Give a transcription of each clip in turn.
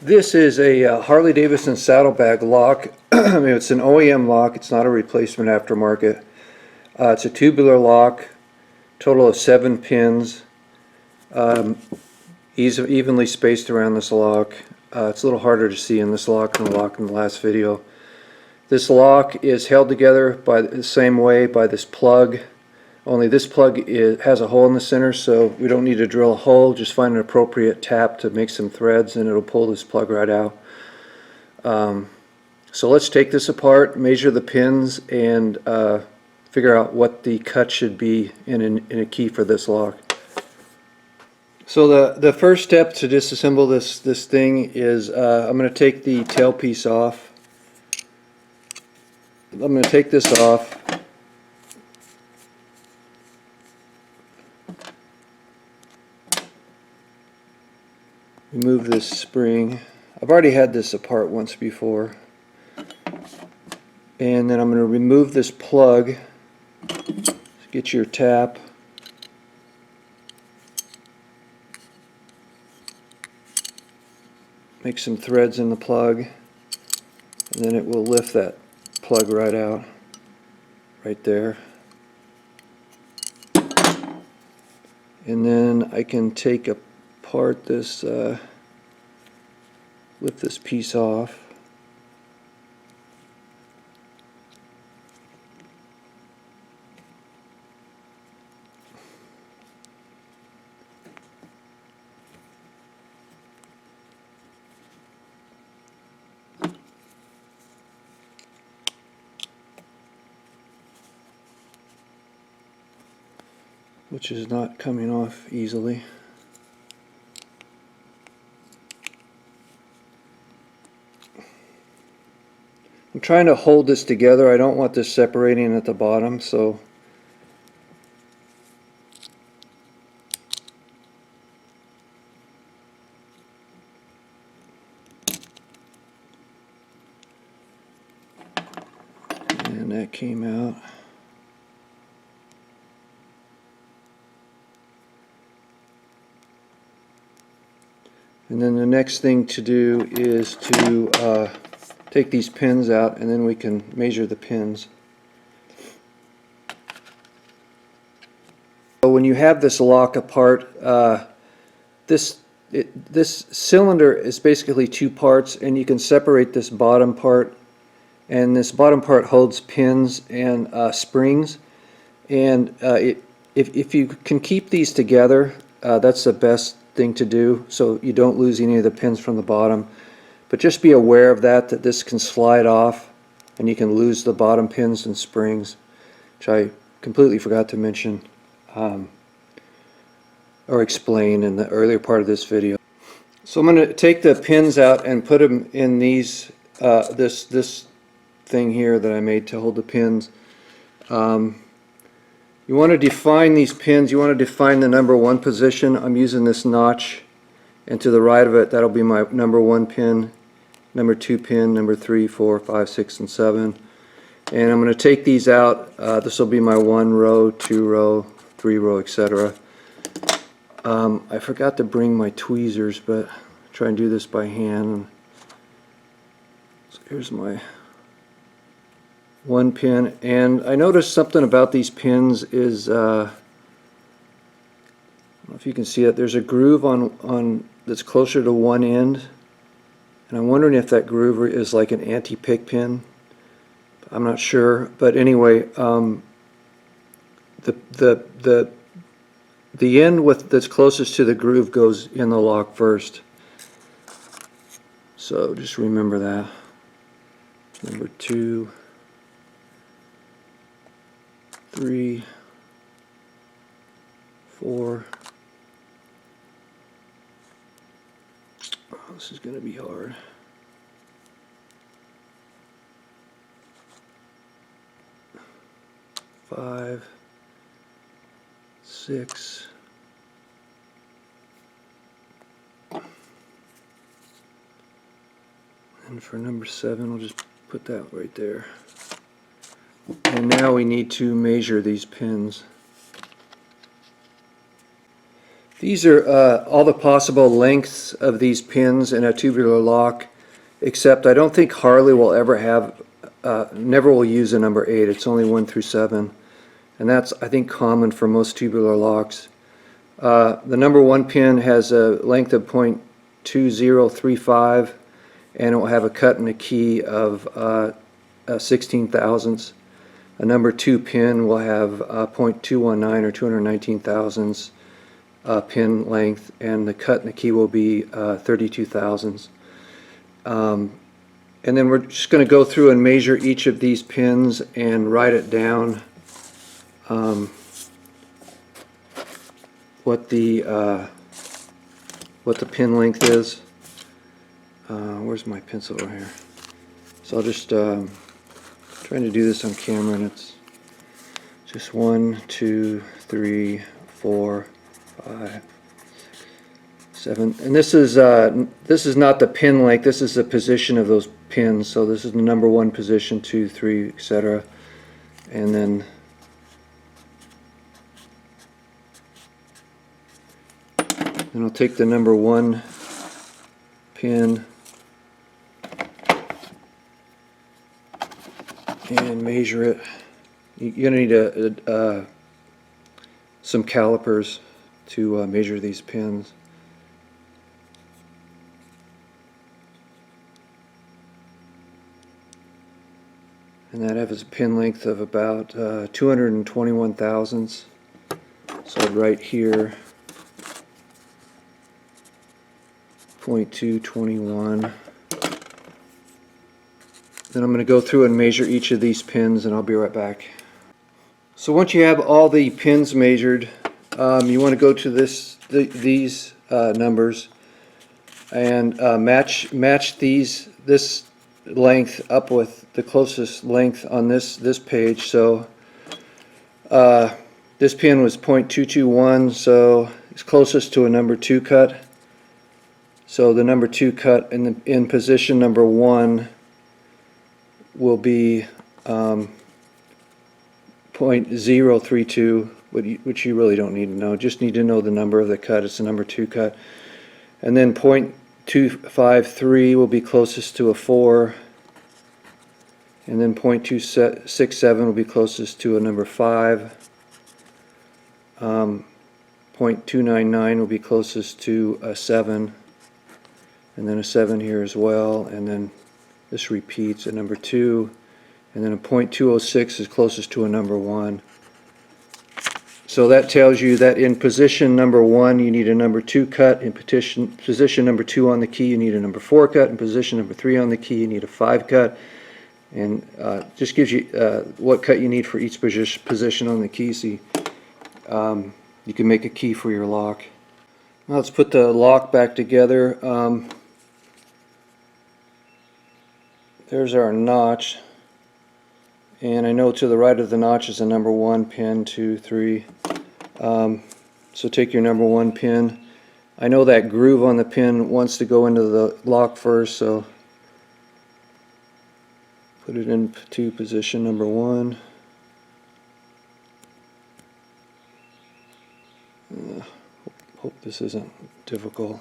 This is a Harley Davidson saddlebag lock. I mean, it's an OEM lock. It's not a replacement aftermarket. It's a tubular lock, total of 7 pins, evenly spaced around this lock. It's a little harder to see in this lock than the lock in the last video. This lock is held together by the same way by this plug, only this plug has a hole in the center, so we don't need to drill a hole. Just find an appropriate tap to make some threads and it'll pull this plug right out. So let's take this apart, measure the pins, and figure out what the cut should be in a key for this lock. So the first step to disassemble this thing is I'm going to take the tailpiece off. I'm going to take this off. Remove this spring. I've already had this apart once before. And then I'm going to remove this plug. Get your tap. Make some threads in the plug. And then it will lift that plug right out. Right there. And then I can take apart this, lift this piece off. Which is not coming off easily. I'm trying to hold this together. I don't want this separating at the bottom, so and that came out. And then the next thing to do is to take these pins out, and then we can measure the pins. So when you have this lock apart, this cylinder is basically 2 parts, and you can separate this bottom part, and this bottom part holds pins and springs. And if you can keep these together, that's the best thing to do, so you don't lose any of the pins from the bottom. But just be aware of that this can slide off and you can lose the bottom pins and springs, which I completely forgot to mention or explain in the earlier part of this video. So I'm going to take the pins out and put them in these this thing here that I made to hold the pins. You want to define these pins. You want to define the number 1 position. I'm using this notch, and to the right of it, that'll be my number 1 pin, number 2 pin, number 3, 4, 5, 6, and 7. And I'm going to take these out. This will be my 1 row, 2 row, 3 row, etc. I forgot to bring my tweezers, but I'll try and do this by hand. So here's my 1 pin, and I noticed something about these pins is I don't know if you can see it. There's a groove on that's closer to one end, and I'm wondering if that groove is like an anti-pick pin. I'm not sure, but anyway, the end that's closest to the groove goes in the lock first. So just remember that. Number 2. 3, 4. Oh, this is going to be hard. 5, 6. And for number 7, we'll just put that right there. And now we need to measure these pins. These are all the possible lengths of these pins in a tubular lock, except I don't think Harley will ever have, never will use a number 8. It's only 1 through 7. And that's, I think, common for most tubular locks. The number 1 pin has a length of 0.2035, and it will have a cut and a key of 16 thousandths. A number 2 pin will have 0.219 or 219 thousandths pin length, and the cut and the key will be 32 thousandths. And then we're just going to go through and measure each of these pins and write it down, what the pin length is. Where's my pencil over here? So I'll just trying to do this on camera, and it's just 1, 2, 3, 4, 5, 7, and this is not the pin length. This is the position of those pins. So this is the number 1 position, 2, 3, etc. And then I'll take the number 1 pin and measure it. You're going to need some calipers to measure these pins. And that has a pin length of about 221 thousandths. So I'd write here 0.221. Then I'm going to go through and measure each of these pins, and I'll be right back. So once you have all the pins measured, you want to go to these numbers and match this length up with the closest length on this page. So this pin was 0.221, so it's closest to a number 2 cut. So the number 2 cut in position number 1 will be 0.032, which you really don't need to know. Just need to know the number of the cut. It's the number 2 cut. And then 0.253 will be closest to a 4. And then 0.267 will be closest to a number 5. 0.299 will be closest to a 7. And then a 7 here as well. And then this repeats at number 2, and then a 0.206 is closest to a number 1. So that tells you that in position number 1 you need a number 2 cut, in position number 2 on the key you need a number 4 cut, in position number 3 on the key you need a 5 cut, and just gives you what cut you need for each position on the key, so you can make a key for your lock. Now let's put the lock back together. There's our notch, and I know to the right of the notch is a number 1 pin, 2, 3. So take your number 1 pin. I know that groove on the pin wants to go into the lock first, so put it into position number 1. Hope this isn't difficult.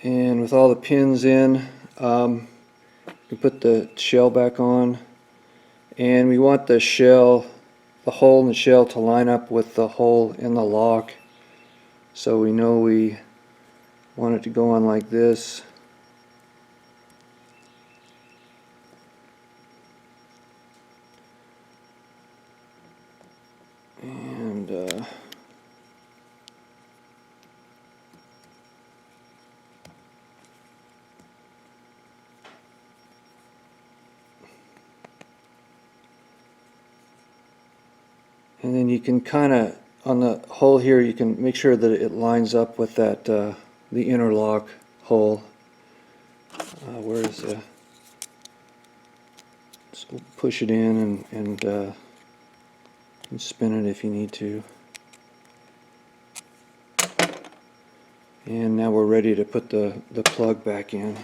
And with all the pins in, we put the shell back on, and we want the hole in the shell to line up with the hole in the lock. So we know we want it to go on like this. And And then you can kind of, on the hole here, you can make sure that it lines up with that the interlock hole. Where is the? So push it in and spin it if you need to. And now we're ready to put the plug back in.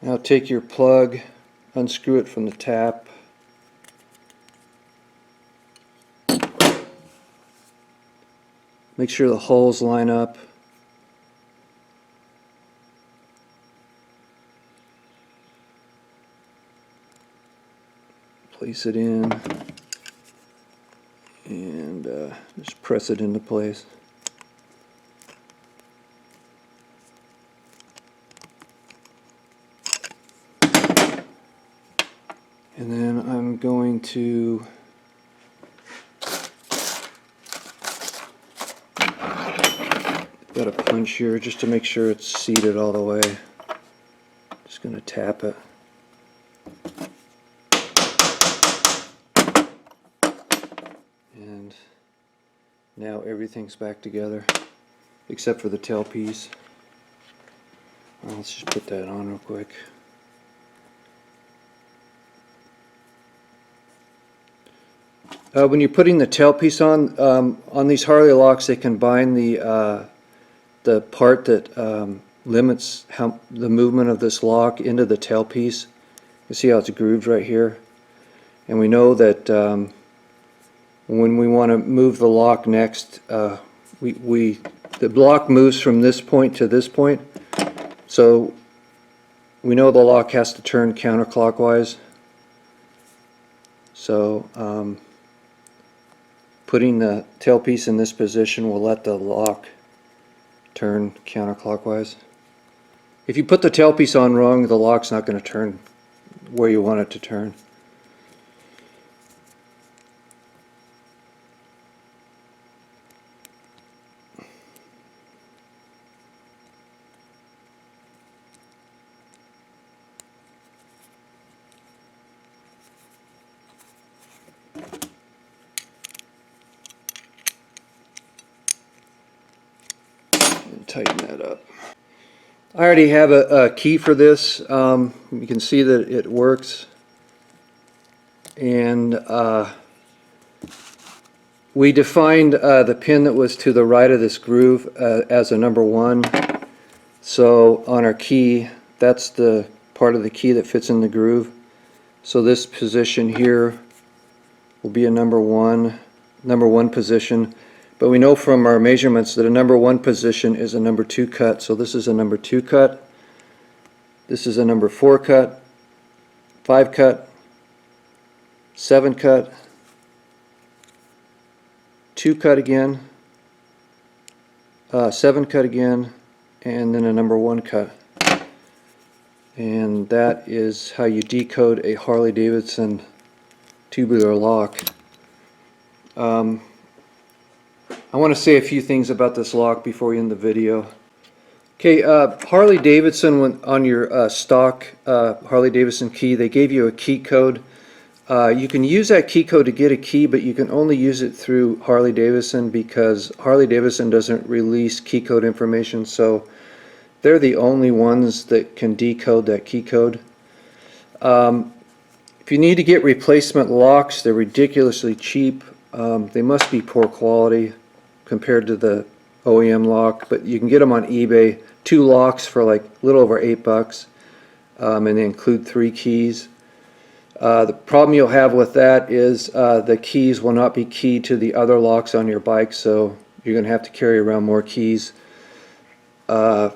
Now take your plug, unscrew it from the tap. Make sure the holes line up. Place it in and just press it into place. And then I'm going to got a punch here just to make sure it's seated all the way. Just going to tap it. And now everything's back together except for the tailpiece. Well, let's just put that on real quick. When you're putting the tailpiece on these Harley locks, they combine the part that limits the movement of this lock into the tailpiece. You see how it's grooved right here? And we know that when we want to move the lock next, the lock moves from this point to this point. So we know the lock has to turn counterclockwise. So putting the tailpiece in this position will let the lock turn counterclockwise. If you put the tailpiece on wrong, the lock's not going to turn where you want it to turn. Tighten that up. I already have a key for this. You can see that it works, and we defined the pin that was to the right of this groove as a number 1. So on our key, that's the part of the key that fits in the groove. So this position here will be a number one position. But we know from our measurements that a number 1 position is a number 2 cut. So this is a number 2 cut. This is a number 4 cut, 5 cut, 7 cut, 2 cut again, 7 cut again, and then a number 1 cut. And that is how you decode a Harley Davidson tubular lock. I want to say a few things about this lock before we end the video. Okay, Harley Davidson, on your stock Harley Davidson key, they gave you a key code. You can use that key code to get a key, but you can only use it through Harley Davidson because Harley Davidson doesn't release key code information, so they're the only ones that can decode that key code. If you need to get replacement locks, they're ridiculously cheap. They must be poor quality compared to the OEM lock, but you can get them on eBay. 2 locks for like a little over $8, and they include 3 keys. The problem you'll have with that is the keys will not be keyed to the other locks on your bike, so you're going to have to carry around more keys. You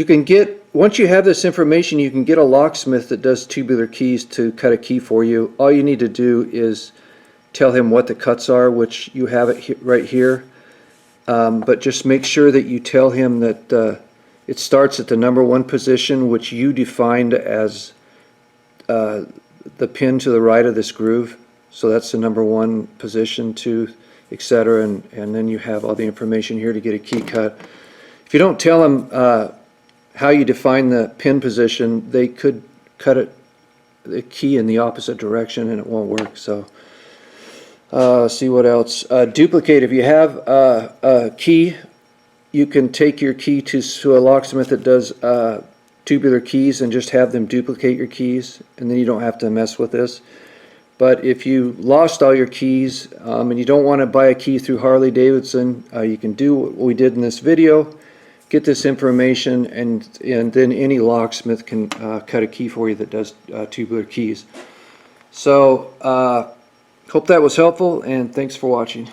can get, once you have this information, you can get a locksmith that does tubular keys to cut a key for you. All you need to do is tell him what the cuts are, which you have it right here. But just make sure that you tell him that it starts at the number 1 position, which you defined as the pin to the right of this groove. So that's the number 1 position, 2, etc. And then you have all the information here to get a key cut. If you don't tell him how you define the pin position, they could cut it. the key in the opposite direction and it won't work. So see what else. Duplicate. If you have a key, you can take your key to a locksmith that does tubular keys and just have them duplicate your keys, and then you don't have to mess with this. But if you lost all your keys and you don't want to buy a key through Harley Davidson, you can do what we did in this video. Get this information, and then any locksmith can cut a key for you that does tubular keys. So hope that was helpful, and thanks for watching.